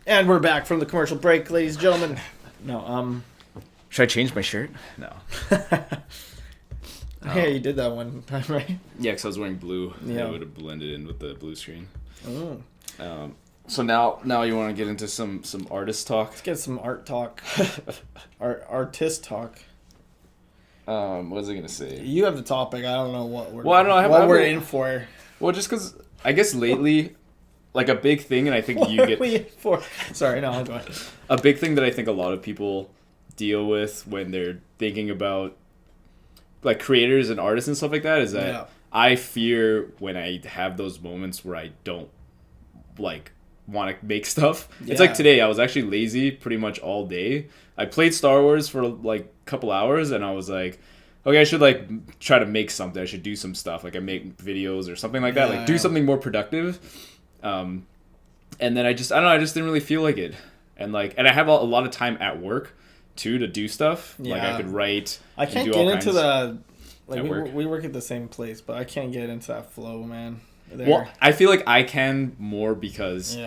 And we're back from the commercial break, ladies and gentlemen. No, Should I change my shirt? No. Yeah, you did that one time, right? Yeah, because I was wearing blue. Yeah. It would have blended in with the blue screen. Oh. So now you want to get into some artist talk? Let's get some art talk. Artist talk. What was I gonna say? You have the topic. I don't know what we're. Well, I don't know. What we're in for. Well, just because I guess lately, like a big thing, and I think you get we in for. Sorry, no, I'm going. a big thing that I think a lot of people deal with when they're thinking about like creators and artists and stuff like that is that I fear when I have those moments where I don't like want to make stuff. It's like today I was actually lazy pretty much all day. I played Star Wars for like a couple hours and I was like, okay, I should like try to make something. I should do some stuff. Like I make videos or something like that. Like do something more productive. And then I don't know, I just didn't really feel like it. And I have a lot of time at work too to do stuff. Like I could write. I can't get into the we work at the same place, but I can't get into that flow, man. Well, I feel like I can more because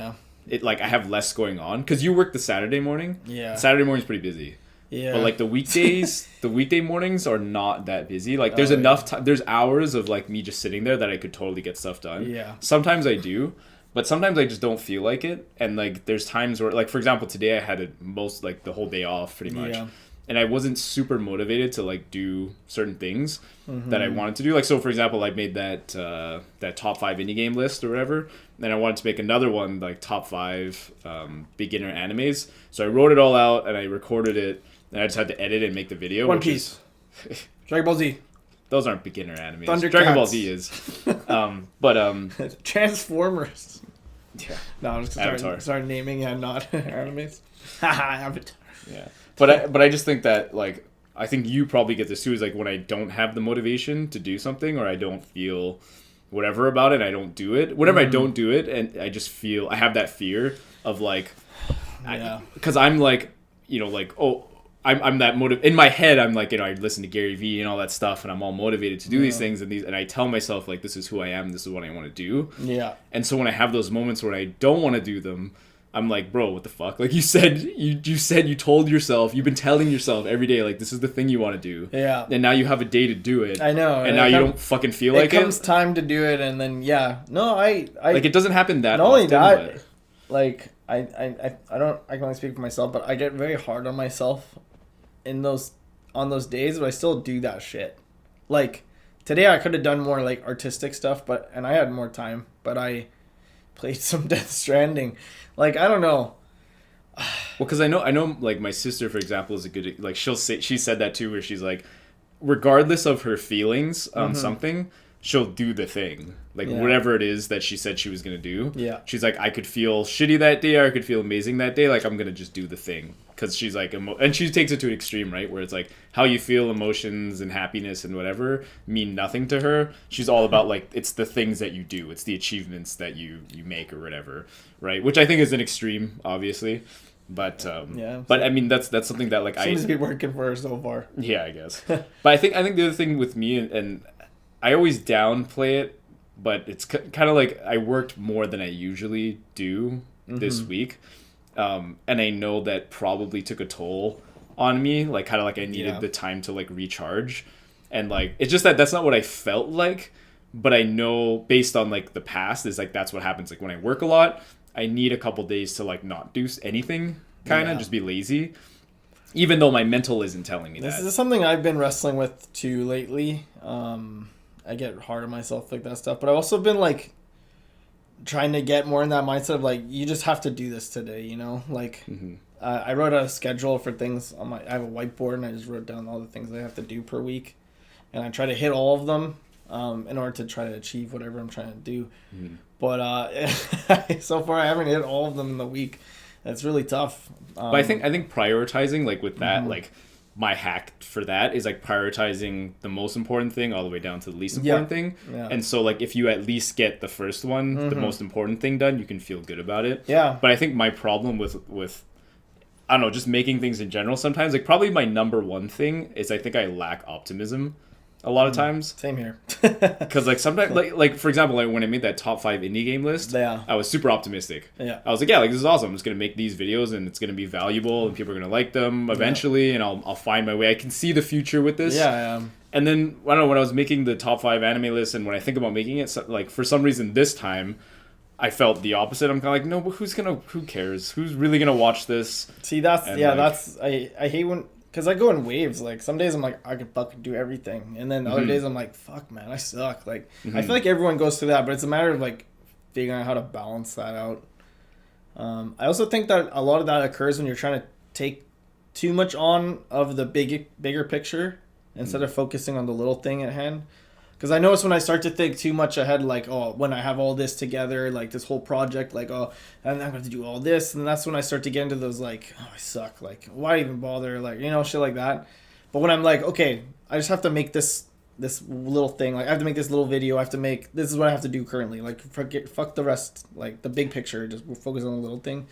it like I have less going on. Because you work the Saturday morning. Yeah. Saturday morning's pretty busy. Yeah. But like the weekdays, the weekday mornings are not that busy. Like there's enough time. There's hours of like me just sitting there that I could totally get stuff done. Yeah. Sometimes I do. But sometimes I just don't feel like it. And, like, there's times where, like, for example, today I had the whole day off pretty much. Yeah. And I wasn't super motivated to, like, do certain things that I wanted to do. Like, so, for example, I made that top 5 indie game list or whatever. And I wanted to make another one, like, top 5 beginner animes. So I wrote it all out and I recorded it. And I just had to edit and make the video. One Piece. Dragon Ball Z. Those aren't beginner animes. Dragon Ball Z is. Transformers. Yeah. No, I'm just gonna start naming and not animes. Avatar. Yeah. But I just think that like I think you probably get this too is like when I don't have the motivation to do something or I don't feel whatever about it, I don't do it. Whenever I don't do it and I just feel I have that fear of like because I'm like, you know, like I'm that in my head. I'm like, you know, I listen to Gary Vee and all that stuff, and I'm all motivated to do these things and I tell myself like, this is who I am. This is what I want to do. Yeah. And so when I have those moments where I don't want to do them, I'm like, bro, what the fuck? Like you said, you told yourself, you've been telling yourself every day, like this is the thing you want to do. Yeah. And now you have a day to do it. I know. And now you don't fucking feel like it. It comes time to do it, and then I like it doesn't happen that. Not often, only that, but like I can only speak for myself, but I get very hard on myself. On those days, but I still do that shit. Like today I could have done more like artistic stuff, and I had more time, but I played some Death Stranding. Like I don't know. Well, because I know like my sister, for example, is a good like she said that too, where she's like, regardless of her feelings on something, she'll do the thing. Like whatever it is that she said she was gonna do. Yeah. She's like, I could feel shitty that day, or I could feel amazing that day. Like I'm gonna just do the thing. Because she's like, and she takes it to an extreme, right? Where it's like how you feel, emotions and happiness and whatever mean nothing to her. She's all about like, it's the things that you do. It's the achievements that you make or whatever, right? Which I think is an extreme, obviously. But but I mean, that's something that like seems to be working for her so far. Yeah, I guess. But I think the other thing with me, and I always downplay it, but it's kind of like I worked more than I usually do this week. And I know that probably took a toll on me, like kind of like I needed the time to like recharge, and like it's just that's not what I felt like, but I know based on like the past is like that's what happens. Like when I work a lot, I need a couple days to like not do anything, kind of just be lazy, even though my mental isn't telling me that. This is something I've been wrestling with too lately. I get hard on myself like that stuff, but I've also been like trying to get more in that mindset of like you just have to do this today, you know, like I wrote a schedule for things on I have a whiteboard and I just wrote down all the things I have to do per week, and I try to hit all of them in order to try to achieve whatever I'm trying to do. But so far I haven't hit all of them in the week. It's really tough. But I think prioritizing like with that like my hack for that is like prioritizing the most important thing all the way down to the least important thing. Yeah. And so like if you at least get the first one, the most important thing done, you can feel good about it. Yeah. But I think my problem with I don't know, just making things in general sometimes, like probably my number one thing is I think I lack optimism a lot of times. Same here. Because like sometimes, like for example, like when I made that top 5 indie game list, I was super optimistic. Yeah. I was like, yeah, like this is awesome. I'm just gonna make these videos and it's gonna be valuable and people are gonna like them eventually, and I'll find my way. I can see the future with this. Yeah. And then I don't know, when I was making the top 5 anime list, and when I think about making it, so, like for some reason this time, I felt the opposite. I'm kind of like, no, but who cares? Who's really gonna watch this? See, that's I hate when. Because I go in waves. Like, some days I'm like, I could fucking do everything. And then other days I'm like, fuck, man, I suck. Like, I feel like everyone goes through that. But it's a matter of, like, figuring out how to balance that out. I also think that a lot of that occurs when you're trying to take too much on of the bigger picture instead of focusing on the little thing at hand. Because I notice when I start to think too much ahead, like, oh, when I have all this together, like this whole project, like, oh, and I'm going to have to do all this. And that's when I start to get into those, like, oh, I suck. Like, why even bother? Like, you know, shit like that. But when I'm like, okay, I just have to make this little thing. Like, I have to make this little video. This is what I have to do currently. Like, fuck the rest. Like, the big picture. Just focus on the little thing.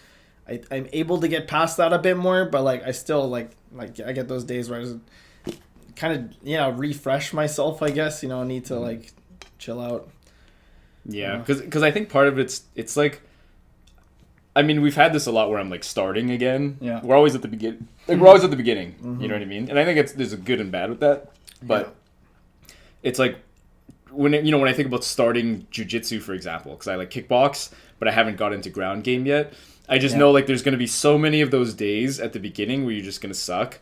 I'm able to get past that a bit more. But, like, I still, like I get those days where I just kind of refresh myself, I guess. I need to like chill out. Yeah, because I think part of it's like, I mean, we've had this a lot where I'm like starting again. Yeah, we're always at the beginning. Like we're always at the beginning. You know what I mean? And I think there's a good and bad with that. But it's like when I think about starting jiu-jitsu, for example, because I like kickbox, but I haven't got into ground game yet. I just know like there's gonna be so many of those days at the beginning where you're just gonna suck.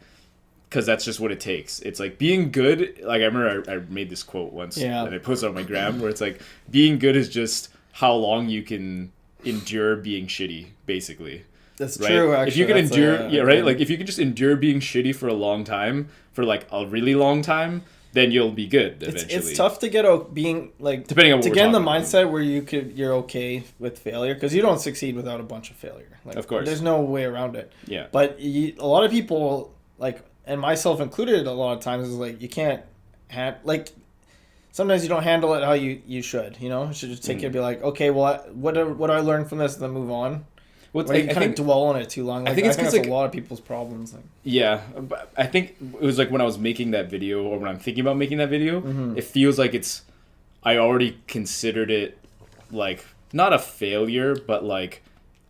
Because that's just what it takes. It's like being good. Like I remember I made this quote once and I posted on my gram where it's like being good is just how long you can endure being shitty, basically. That's right? True, actually. If you can endure, right? Like if you can just endure being shitty for a long time, for like a really long time, then you'll be good eventually. It's tough to get being like depending on what to get in the mindset where you're okay with failure, because you don't succeed without a bunch of failure. Like, of course, there's no way around it. Yeah. But a lot of people like. And myself included, a lot of times is like you can't sometimes you don't handle it how you should. You should just take it and be like, okay, well, what do I learn from this, and then move on. You kind of dwell on it too long. Like, I think that's like, a lot of people's problems. Like, yeah, but I think it was like when I was making that video, or when I'm thinking about making that video, it feels like I already considered it like not a failure, but like.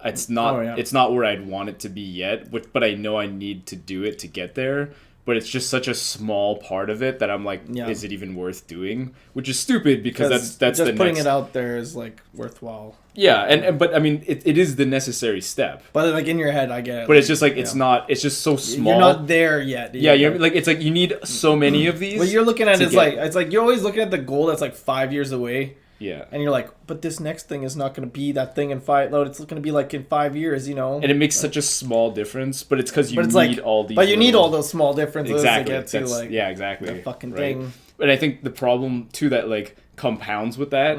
It's not It's not where I'd want it to be yet, but I know I need to do it to get there. But it's just such a small part of it that I'm like, is it even worth doing? Which is stupid because that's just putting it out there is like worthwhile. Yeah, but I mean it is the necessary step. But like in your head, I get it. But it's just like it's not. It's just so small. You're not there yet. Yeah, you're like it's like you need so many of these. What you're looking at is like it's like you're always looking at the goal that's like 5 years away. Yeah. And you're like, but this next thing is not going to be that thing in 5. It's going to be like in 5 years, And it makes such a small difference, but it's because you need all these. But you need all those small differences to get to like. Yeah, exactly. The fucking thing. And I think the problem too that like compounds with that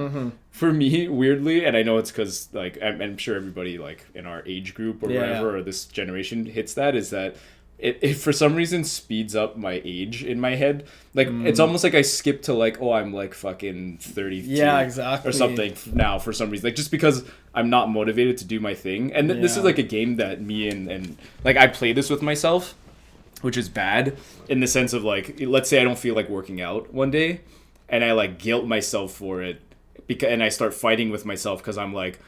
for me weirdly, and I know it's because like I'm sure everybody like in our age group or whatever or this generation hits that is that. It for some reason speeds up my age in my head. Like it's almost like I skip to like, oh, I'm like fucking 32 exactly. or something now for some reason. Like just because I'm not motivated to do my thing. And this is like a game that me and like I play this with myself, which is bad in the sense of like, let's say I don't feel like working out one day and I like guilt myself for it and I start fighting with myself because I'm like,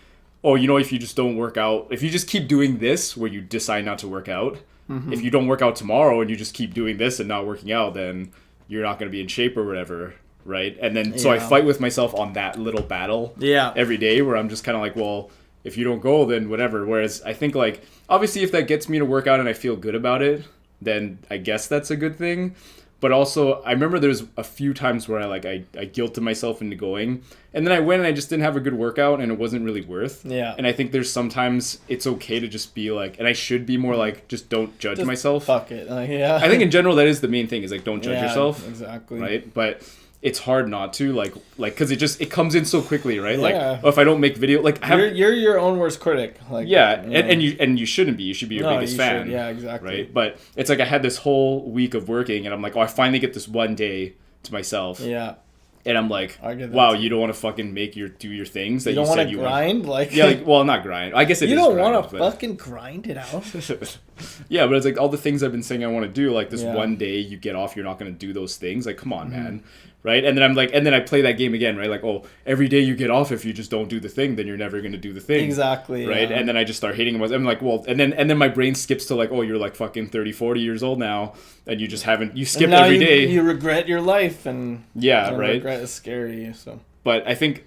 oh, if you just don't work out, if you just keep doing this where you decide not to work out, if you don't work out tomorrow and you just keep doing this and not working out, then you're not going to be in shape or whatever, right? And then so I fight with myself on that little battle every day where I'm just kind of like, well, if you don't go, then whatever. Whereas I think like, obviously if that gets me to work out and I feel good about it, then I guess that's a good thing. But also, I remember there's a few times where I guilted myself into going. And then I went and I just didn't have a good workout and it wasn't really worth. Yeah. And I think there's sometimes it's okay to just be like, and I should be more like, just don't judge myself. Fuck it. Yeah. I think in general, that is the main thing is like, don't judge yourself. Exactly. Right? But it's hard not to like because it comes in so quickly, right? Like if I don't make video, like you're your own worst critic. Like and you shouldn't be. You should be your biggest fan. Yeah, exactly. Right, but it's like I had this whole week of working, and I'm like, oh, I finally get this one day to myself. Yeah. And I'm like, wow, you don't want to fucking do your things that you said you grind? Want. Yeah, like, well, not grind. I guess it you is don't want to fucking grind it out. Yeah, but it's like all the things I've been saying I want to do. Like this one day you get off, you're not going to do those things. Like, come on, man. Right? And then I'm like, and then I play that game again, right? Like, oh, every day you get off, if you just don't do the thing, then you're never going to do the thing. Exactly. Right? Yeah. And then I just start hating myself. I'm like, well, and then my brain skips to like, oh, you're like fucking 30, 40 years old now, and you just haven't, you skip every day. You regret your life, and right? Regret is scary, so. But I think,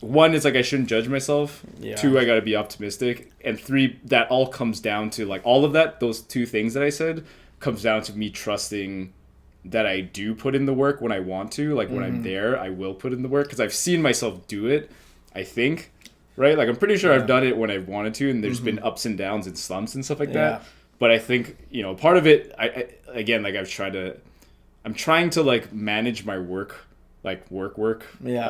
one, is like I shouldn't judge myself. Yeah. 2, I got to be optimistic. And 3, that all comes down to like all of that, those 2 things that I said, comes down to me trusting that I do put in the work when I want to. Like when I'm there, I will put in the work because I've seen myself do it, I think. Right? Like I'm pretty sure I've done it when I've wanted to, and there's been ups and downs and slumps and stuff like that. But I think, you know, part of it, I again, like I'm trying to like manage my work, like work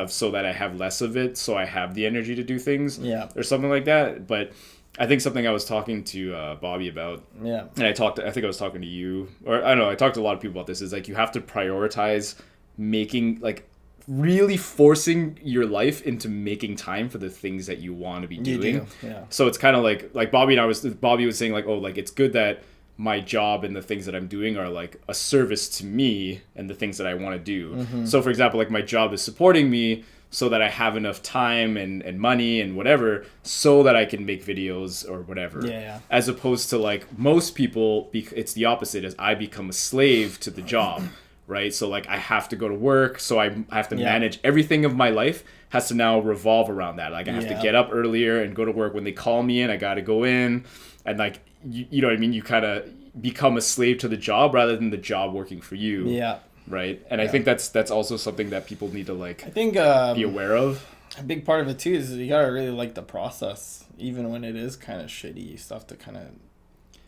so that I have less of it, so I have the energy to do things or something like that. But I think something I was talking to Bobby about, and I think I was talking to you, or I don't know, I talked to a lot of people about this, is like you have to prioritize making, like really forcing your life into making time for the things that you want to be doing. So it's kind of like Bobby was saying like, oh, like it's good that my job and the things that I'm doing are like a service to me and the things that I want to do. So for example, like my job is supporting me so that I have enough time and money and whatever so that I can make videos or whatever. As opposed to like most people, it's the opposite, as I become a slave to the job, right? So like I have to go to work, so I have to manage everything of my life has to now revolve around that. Like I have to get up earlier and go to work. When they call me in, I got to go in, and like, you know what I mean? You kind of become a slave to the job rather than the job working for you. Right. And I think that's also something that people need to like, I think, be aware of. A big part of it too is you gotta really like the process, even when it is kind of shitty stuff, to kind of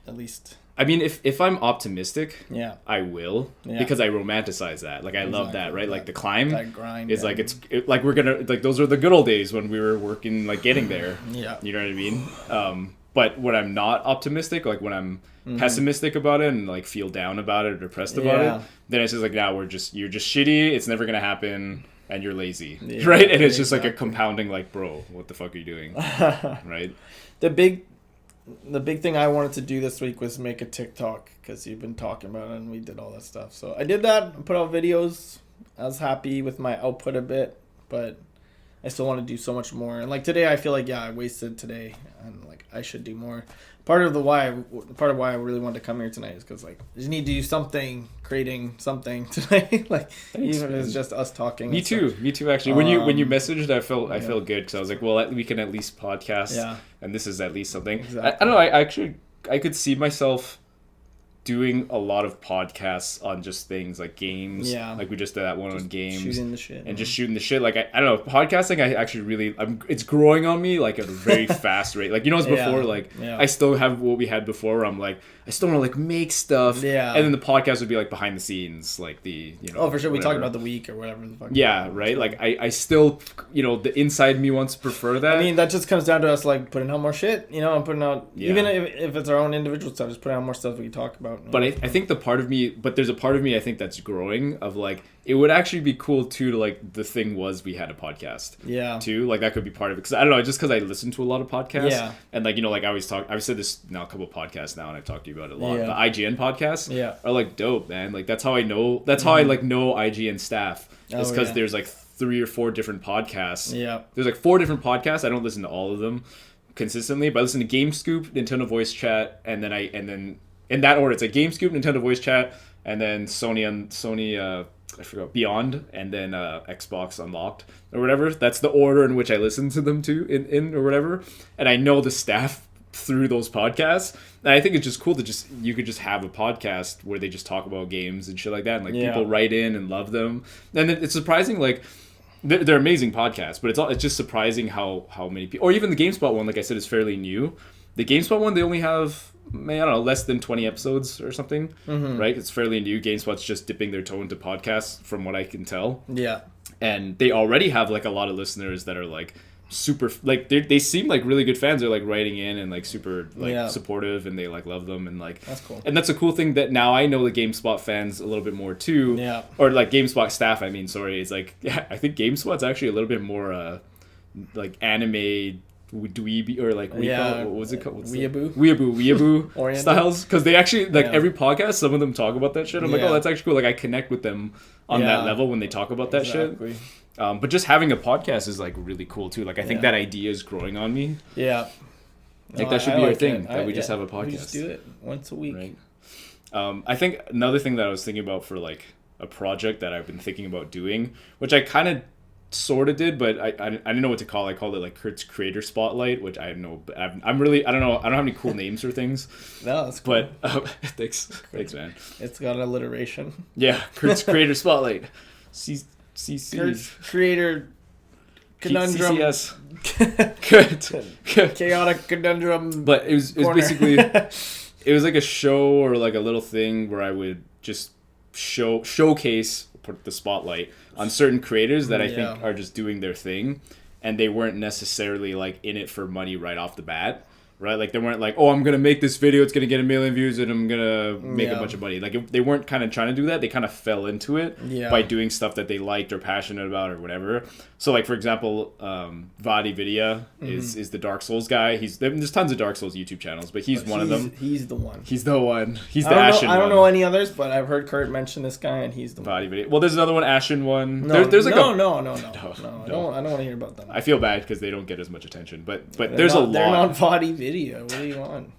at least. I mean, if I'm optimistic, I will, because I romanticize that. Like I love that, right? Like the climb, that grind is like like we're gonna, like those are the good old days when we were working, like getting there. You know what I mean? But when I'm not optimistic, like when I'm pessimistic about it and like feel down about it or depressed about it, then it's just like, now you're just shitty. It's never gonna happen, and you're lazy, right? And it's just like a compounding, like, bro, what the fuck are you doing, right? The big thing I wanted to do this week was make a TikTok, because you've been talking about it and we did all that stuff. So I did that, put out videos. I was happy with my output a bit, but I still want to do so much more. And like today, I feel like, I wasted today, and like I should do more. Part of why I really wanted to come here tonight is because like I just need to do something, creating something tonight. Like thanks, even if it's just us talking. Me too actually. When you messaged, I felt good, because I was like, well, we can at least podcast, and this is at least something. Exactly. I don't know. I could see myself doing a lot of podcasts on just things like games. Like we just did that one on games. Shooting the shit. And just shooting the shit. Like I don't know, podcasting I actually really it's growing on me like at a very fast rate. Like, you know, as before, like I still have what we had before where I'm like, I still want to like make stuff. And then the podcast would be like behind the scenes, like the, you know. Oh, for sure. We talked about the week or whatever the fuck. Right? Like I still, you know, the inside me wants to prefer that. I mean, that just comes down to us like putting out more shit, you know, and putting out even if it's our own individual stuff, just putting out more stuff we can talk about. But I think there's a part of me I think that's growing, of like, it would actually be cool too to like, the thing was we had a podcast too, like that could be part of it, because I don't know, just because I listen to a lot of podcasts and like, you know, like I've said this now a couple of podcasts now, and I've talked to you about it a lot. The IGN podcasts are like dope, man. Like that's how I know I like know IGN staff. It's because there's like 3 or 4 different podcasts. There's like 4 different podcasts. I don't listen to all of them consistently, but I listen to Game Scoop, Nintendo Voice Chat, and then in that order, it's like Game Scoop, Nintendo Voice Chat, and then Sony I forgot, Beyond, and then Xbox Unlocked or whatever. That's the order in which I listen to them to in or whatever. And I know the staff through those podcasts. And I think it's just cool to you could just have a podcast where they just talk about games and shit like that, and like people write in and love them. And it's surprising, like they're amazing podcasts, but it's just surprising how many people, or even the GameSpot one, like I said, is fairly new. The GameSpot one, they only have, I don't know, less than 20 episodes or something, right? It's fairly new. GameSpot's just dipping their toe into podcasts, from what I can tell. And they already have like a lot of listeners that are like super like they seem like really good fans. They're like writing in and like super like supportive, and they like love them, and like that's cool. And that's a cool thing that now I know the GameSpot fans a little bit more too. Yeah. Or like GameSpot staff. I mean, sorry, it's like I think GameSpot's actually a little bit more like anime. Dweeby or like what was it called? Weeaboo styles, because they actually like every podcast some of them talk about that shit. I'm like, oh, that's actually cool. Like I connect with them on that level when they talk about that shit. But just having a podcast is like really cool too. Like I think that idea is growing on me. Yeah, I think that should be our thing, that we just have a podcast. We just do it once a week. Right. I think another thing that I was thinking about for like a project that I've been thinking about doing, which I kind of sort of did, but I didn't know what to call it. I called it like Kurt's Creator Spotlight, which I know I'm really I don't have any cool names for things. No, that's cool. But thanks man. It's got alliteration. Yeah, Kurt's Creator Spotlight. CC. Kurt's Creator Conundrum. CCS. Chaotic Conundrum. But it was basically it was like a show or like a little thing where I would just showcase, put the spotlight on certain creators that I think are just doing their thing, and they weren't necessarily like in it for money right off the bat, right? Like they weren't like, oh, I'm gonna make this video, it's gonna get 1 million views, and I'm gonna make a bunch of money. Like they weren't kind of trying to do that. They kind of fell into it by doing stuff that they liked or passionate about or whatever. So like for example, Vadi Vidya is the Dark Souls guy. There's tons of Dark Souls YouTube channels, but he's one of them. He's the one. He's the one. He's the Ashen one. I don't know any others, but I've heard Kurt mention this guy, and he's the Vadi Vidya. Well, there's another one, Ashen one. No, there's like no. I don't want to hear about them. I feel bad because they don't get as much attention, but there's a lot. They're not Vadi Vidya. What do you want?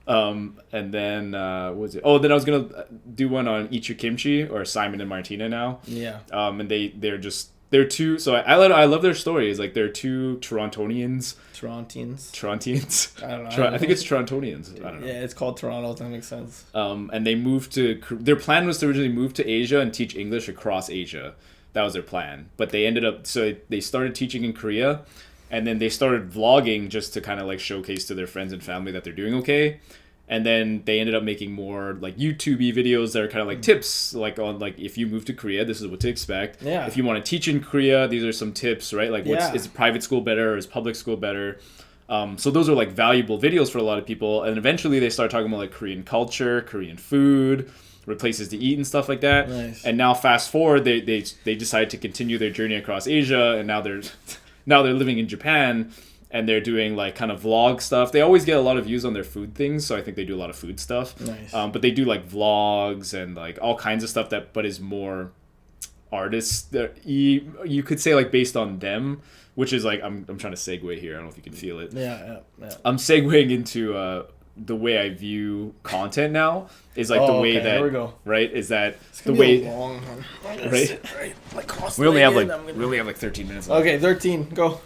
And then what was it? Oh, then I was gonna do one on Eat Your Kimchi or Simon and Martina now. Yeah. And they're two. So I love their stories. Like they're two Torontonians. I don't know. I think it's Torontonians. I don't know. Yeah, it's called Toronto. That makes sense. And they moved to. Their plan was to originally move to Asia and teach English across Asia. That was their plan. But they ended up. So they started teaching in Korea. And then they started vlogging just to kind of like showcase to their friends and family that they're doing okay. And then they ended up making more like YouTube-y videos that are kind of like tips, like on like if you move to Korea, this is what to expect. Yeah. If you want to teach in Korea, these are some tips, right? Like is private school better or is public school better? So those are like valuable videos for a lot of people. And eventually they start talking about like Korean culture, Korean food, places to eat and stuff like that. Nice. And now fast forward, they decided to continue their journey across Asia, and now they're living in Japan, and they're doing like kind of vlog stuff. They always get a lot of views on their food things, so I think they do a lot of food stuff. Nice. But they do like vlogs and like all kinds of stuff but is more artists. You could say like based on them, which is like I'm trying to segue here. I don't know if you can feel it. Yeah. I'm segueing into the way I view content now is like the way that here we go. Right is that it's the way long one. Right we only have like 13 minutes left. Okay, 13 go.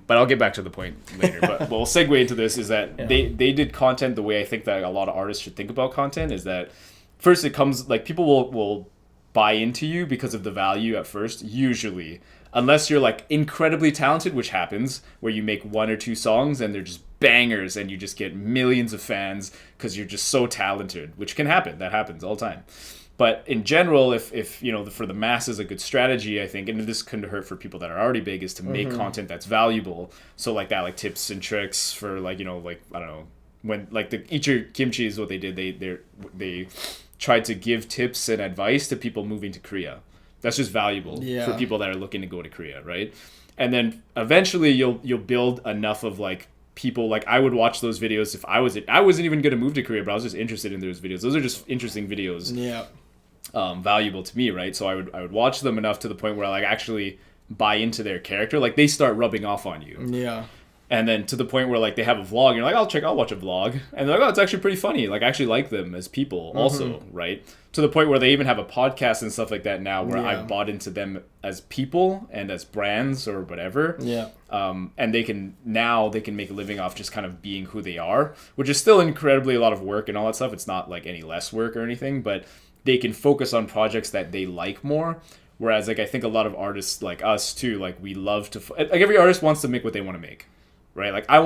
But I'll get back to the point later. But we'll segue into this is that they did content the way I think that a lot of artists should think about content is that first it comes like people will buy into you because of the value at first usually, unless you're like incredibly talented, which happens where you make 1 or 2 songs and they're just bangers and you just get millions of fans because you're just so talented, which can happen. That happens all the time. But in general, if you know, for the masses, a good strategy, I think, and this couldn't hurt for people that are already big, is to make content that's valuable. So like that, like tips and tricks for like, you know, like, I don't know, when like the Eat Your Kimchi is what they did. They tried to give tips and advice to people moving to Korea. That's just valuable for people that are looking to go to Korea, right? And then eventually you'll build enough of like people. Like I would watch those videos if I wasn't even gonna move to Korea, but I was just interested in those videos. Those are just interesting videos. Yeah. Valuable to me, right? So I would watch them enough to the point where I like actually buy into their character. Like they start rubbing off on you. Yeah. And then to the point where like they have a vlog, and you're like, I'll watch a vlog, and they're like, oh, it's actually pretty funny. Like I actually like them as people also, right? To the point where they even have a podcast and stuff like that now, where I've bought into them as people and as brands or whatever. Yeah. And they can make a living off just kind of being who they are, which is still incredibly a lot of work and all that stuff. It's not like any less work or anything, but they can focus on projects that they like more. Whereas like I think a lot of artists like us too, like we love to like every artist wants to make what they want to make. Right? Like I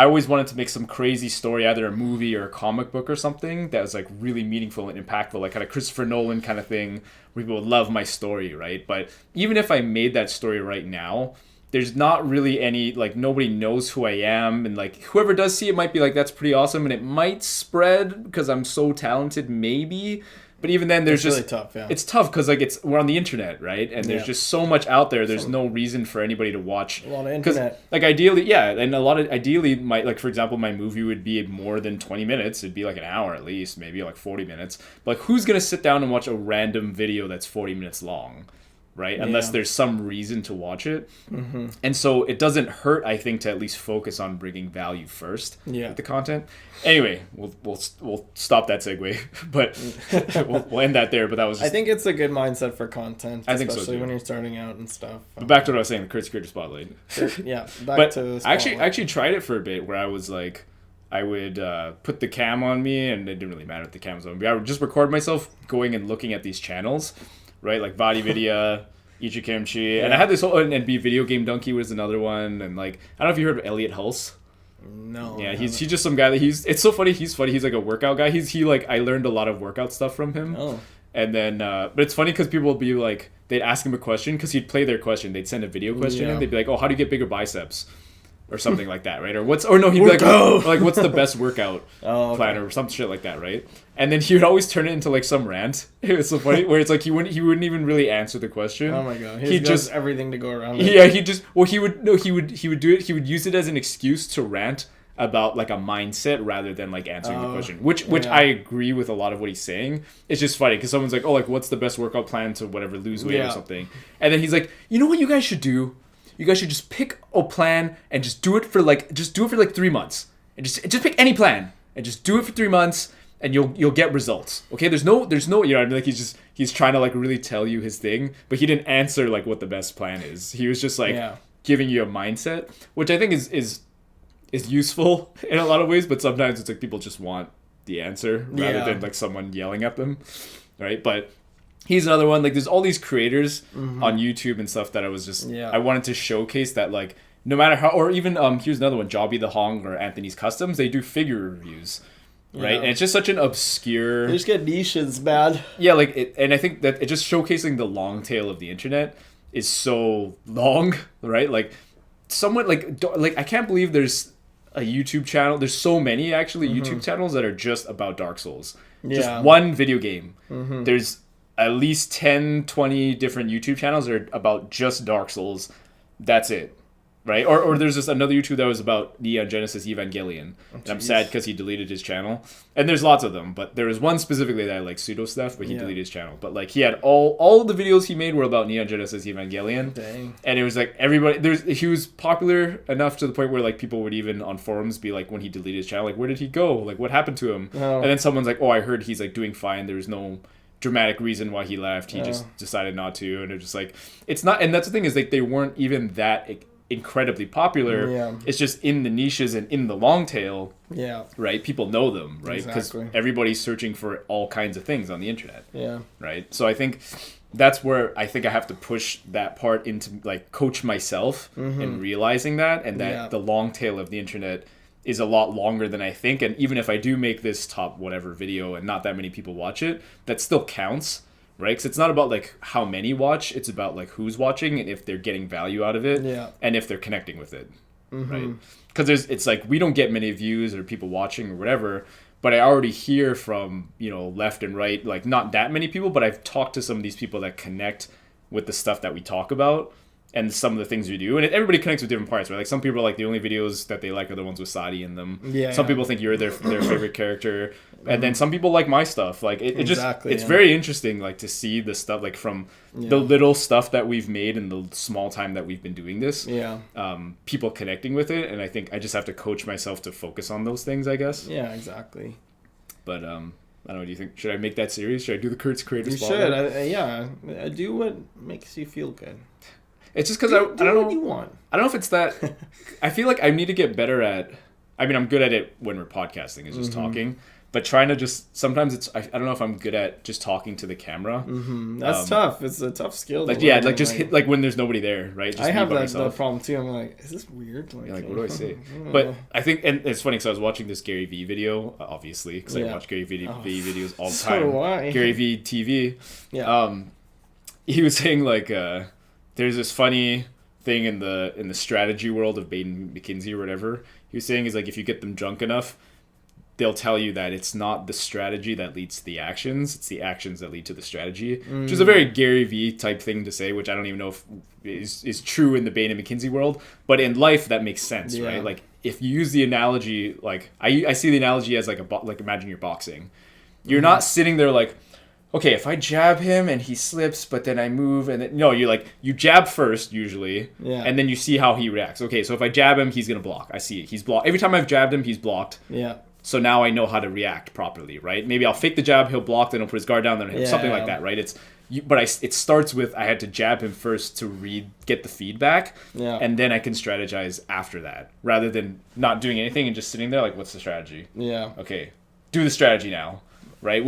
always wanted to make some crazy story, either a movie or a comic book or something that was like really meaningful and impactful, like kind of Christopher Nolan kind of thing where people would love my story, right? But even if I made that story right now, there's not really any, like, nobody knows who I am, and like whoever does see it might be like, that's pretty awesome, and it might spread because I'm so talented, maybe. But even then, there's just really tough. Yeah, it's tough because like we're on the internet, right? And there's just so much out there. There's no reason for anybody to watch a lot of internet. Like ideally, yeah, and ideally, like for example, my movie would be more than 20 minutes. It'd be like an hour at least, maybe like 40 minutes. But like, who's gonna sit down and watch a random video that's 40 minutes long? Right? Unless there's some reason to watch it. Mm-hmm. And so it doesn't hurt, I think, to at least focus on bringing value first with the content. Anyway, we'll stop that segue, but we'll end that there. But that was just, I think it's a good mindset for content, especially when you're starting out and stuff. But back to what I was saying, the Kurt's Creator Spotlight. Yeah, back to the Spotlight. I actually tried it for a bit where I was like, I would put the cam on me, and it didn't really matter if the cam was on me. I would just record myself going and looking at these channels. Right, like Vadi Vidya, Ichikimchi, and I had this whole, and be Video Game Donkey was another one, and like, I don't know if you heard of Elliot Hulse. No. Yeah, he's just some guy that it's so funny. He's funny. He's like a workout guy. He like, I learned a lot of workout stuff from him. Oh. And then, but it's funny because people would be like, they'd ask him a question because he'd play their question. They'd send a video question and they'd be like, oh, how do you get bigger biceps? Or something like that, right? Or he'd be like, what's the best workout plan or some shit like that, right? And then he would always turn it into like some rant. It was so funny where it's like he wouldn't even really answer the question. Oh my god, he just everything to go around. Yeah, he would do it. He would use it as an excuse to rant about like a mindset rather than like answering the question, which I agree with a lot of what he's saying. It's just funny because someone's like, oh, like what's the best workout plan to whatever lose weight or something, and then he's like, you know what you guys should do? You guys should just pick a plan and just do it for like 3 months, and just pick any plan and just do it for 3 months, and you'll get results. Okay, there's no, you know, I mean, like he's trying to like really tell you his thing, but he didn't answer like what the best plan is. He was just like giving you a mindset, which I think is useful in a lot of ways, but sometimes it's like people just want the answer rather than like someone yelling at them, right? But he's another one. Like, there's all these creators on YouTube and stuff that I was just... I wanted to showcase that, like, no matter how... Or even, here's another one, Jobby the Hong or Anthony's Customs. They do figure reviews, right? And it's just such an obscure... They just get niches bad. Yeah, like, and I think that it just showcasing the long tail of the internet is so long, right? Like, somewhat, like I can't believe there's a YouTube channel. There's so many, actually, YouTube channels that are just about Dark Souls. Just one video game. There's at least 10, 20 different YouTube channels that are about just Dark Souls. That's it. Right? Or there's this another YouTube that was about Neon Genesis Evangelion. And I'm sad because he deleted his channel. And there's lots of them, but there was one specifically that I like pseudo stuff, but he deleted his channel. But like he had all of the videos he made were about Neon Genesis Evangelion. Dang. And it was like everybody he was popular enough to the point where like people would even on forums be like, when he deleted his channel, like, where did he go? Like, what happened to him? Oh. And then someone's like, oh, I heard he's like doing fine. There's no dramatic reason why he left. He just decided not to. And it's just like, it's not, and that's the thing is like they weren't even that incredibly popular. It's just in the niches and in the long tail, right? People know them, right? Because everybody's searching for all kinds of things on the internet, right? So I think that's where I think I have to push that part into like coach myself in realizing that, and that the long tail of the internet is a lot longer than I think. And even if I do make this top whatever video and not that many people watch it, that still counts. Right? Because it's not about like how many watch, it's about like who's watching and if they're getting value out of it and if they're connecting with it. Right? Because it's like we don't get many views or people watching or whatever, but I already hear from, you know, left and right, like not that many people, but I've talked to some of these people that connect with the stuff that we talk about and some of the things we do. And everybody connects with different parts, right? Like some people are like the only videos that they like are the ones with Sadi in them. Some people think you're their favorite character. And then some people like my stuff. Like it's very interesting, like to see the stuff, like from the little stuff that we've made in the small time that we've been doing this. People connecting with it, and I think I just have to coach myself to focus on those things, I guess. Yeah, exactly. But I don't know. Do you think should I make that series? Should I do the Kurt's Creator Spotlight? You should. Do what makes you feel good. It's just because I don't know what you want. I don't know if it's that. I feel like I need to get better at. I mean, I'm good at it when we're podcasting. It's just talking. But trying to just sometimes it's I don't know if I'm good at just talking to the camera. That's tough. It's a tough skill. Like just hit like when there's nobody there, right? Just I have that problem too. I'm like, is this weird? Like what do I say? But I think, and it's funny because I was watching this Gary Vee video, obviously, because I watch Gary Vee videos all the time. So do I. Gary Vee TV. Yeah. He was saying like there's this funny thing in the strategy world of Bain McKinsey or whatever. He was saying is like if you get them drunk enough, they'll tell you that it's not the strategy that leads to the actions, it's the actions that lead to the strategy, which is a very Gary Vee type thing to say, which I don't even know if is true in the Bain and McKinsey world, but in life that makes sense, right? Like if you use the analogy, like I see the analogy as like like imagine you're boxing. You're not sitting there like, okay, if I jab him and he slips, but then I move, and then, no, you jab first usually, and then you see how he reacts. Okay, so if I jab him, he's gonna block. I see it. He's blocked. Every time I've jabbed him, he's blocked. Yeah. So now I know how to react properly, right? Maybe I'll fake the jab, he'll block, then he'll put his guard down, then he'll something like that, right? It starts with I had to jab him first to get the feedback, and then I can strategize after that, rather than not doing anything and just sitting there like, what's the strategy? Yeah. Okay, do the strategy now, right?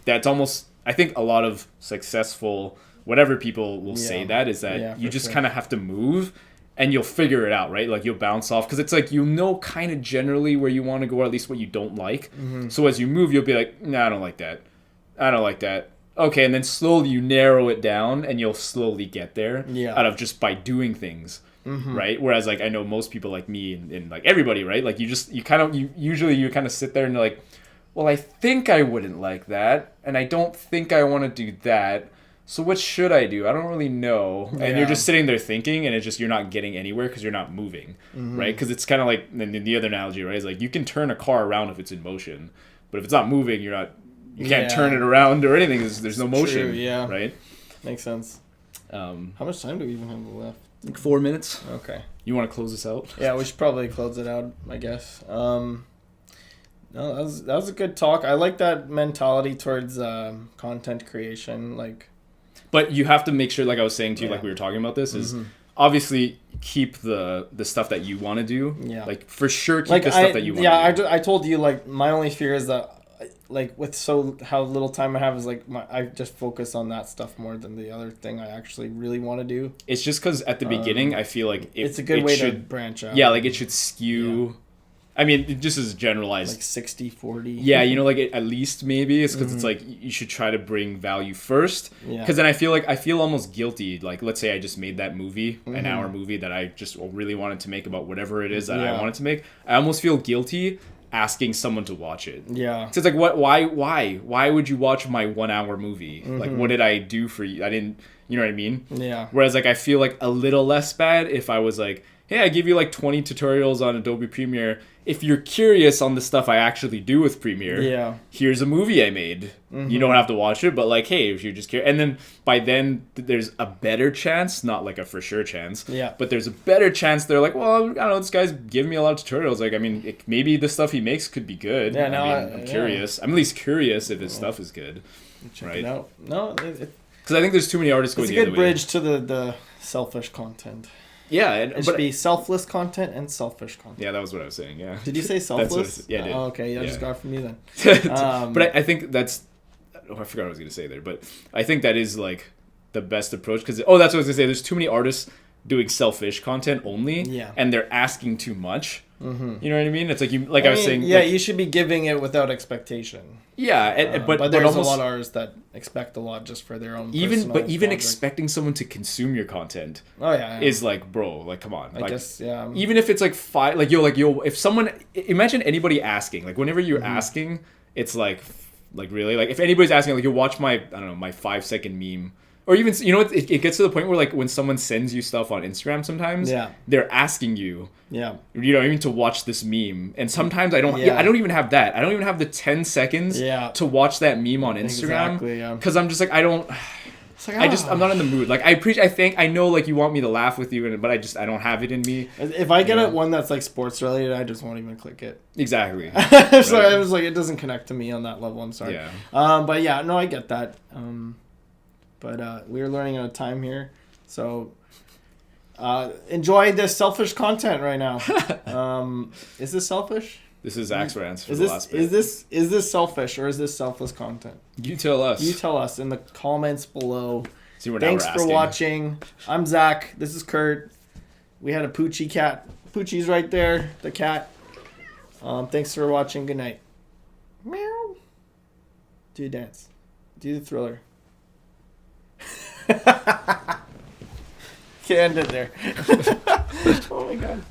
That's almost, I think a lot of successful whatever people will say that is that you just kind of have to move. And you'll figure it out, right? Like you'll bounce off because it's like kind of generally where you want to go, or at least what you don't like. So as you move, you'll be like, "No, I don't like that. I don't like that." Okay, and then slowly you narrow it down, and you'll slowly get there out of just by doing things, right? Whereas like I know most people like me and like everybody, right? Like you usually kind of sit there and you're like, "Well, I think I wouldn't like that, and I don't think I want to do that." So what should I do? I don't really know. And you're just sitting there thinking, and you're not getting anywhere because you're not moving, right? Because it's kind of like the other analogy, right? Is like you can turn a car around if it's in motion, but if it's not moving, you can't turn it around or anything. There's no motion, right? Makes sense. How much time do we even have left? Like 4 minutes. Okay. You want to close this out? Yeah, we should probably close it out, I guess. No, that was a good talk. I like that mentality towards content creation, like. But you have to make sure, like I was saying to you, like we were talking about this, is obviously keep the stuff that you want to do. Yeah. Like, for sure keep the stuff that you want to do. Yeah, I told you, like, my only fear is that, like, with how little time I have is, like, I just focus on that stuff more than the other thing I actually really want to do. It's just because at the beginning, I feel like it's a good way to branch out. Yeah, like, it should skew... Yeah. I mean, just as generalized. Like 60-40. Yeah, like at least maybe. It's because it's like you should try to bring value first. Yeah. Because then I feel almost guilty. Like, let's say I just made that movie, an hour movie that I just really wanted to make about whatever it is that I wanted to make. I almost feel guilty asking someone to watch it. Yeah. So it's like, why would you watch my 1 hour movie? Like, what did I do for you? I didn't, you know what I mean? Yeah. Whereas, like, I feel like a little less bad if I was like, hey, I give you like 20 tutorials on Adobe Premiere. If you're curious on the stuff I actually do with Premiere, here's a movie I made. You don't have to watch it, but like, hey, if you're just curious. And then by then, there's a better chance, not like a for sure chance, but there's a better chance they're like, well, I don't know, this guy's giving me a lot of tutorials. Like, I mean, maybe the stuff he makes could be good. Yeah, I'm curious. I'm at least curious if his stuff is good. Check it out. No, because I think there's too many artists going the other way. It's a good bridge to the selfish content. Yeah, it should be selfless content and selfish content. Yeah, that was what I was saying. Yeah. Did you say selfless? Yeah, I did. Oh, okay, I just got it from you then. But I think that's. Oh, I forgot what I was gonna say there. But I think that is like the best approach because that's what I was gonna say. There's too many artists doing selfish content only, and they're asking too much. You know what I mean? It's like I was saying. Yeah, like, you should be giving it without expectation. Yeah, but there's almost, a lot of artists that expect a lot just for their own. Even expecting someone to consume your content. Is like, bro, like, come on. I guess, yeah. Even if it's like if someone, imagine anybody asking, like, whenever you're asking, it's like really, like, if anybody's asking, like, you'll watch my 5-second meme. Or even, you know what, it gets to the point where, like, when someone sends you stuff on Instagram sometimes, they're asking you, you know, even to watch this meme. And sometimes I don't even have that. I don't even have the 10 seconds to watch that meme on Instagram. Exactly, because I'm just like, I don't... Like, I'm not in the mood. Like, I know, like, you want me to laugh with you, but I don't have it in me. If I get one that's, like, sports related, I just won't even click it. Exactly. So I was like, it doesn't connect to me on that level. I'm sorry. Yeah. But yeah, no, I get that. But we're learning out of time here. So enjoy this selfish content right now. Is this selfish? This is Axford answer for the last bit. Is this selfish or is this selfless content? You tell us. You tell us in the comments below. See, Thanks for watching. I'm Zach. This is Kurt. We had a Poochie cat. Poochie's right there, the cat. Thanks for watching. Good night. Meow. Do a dance. Do the Thriller. can end it there. Oh my god.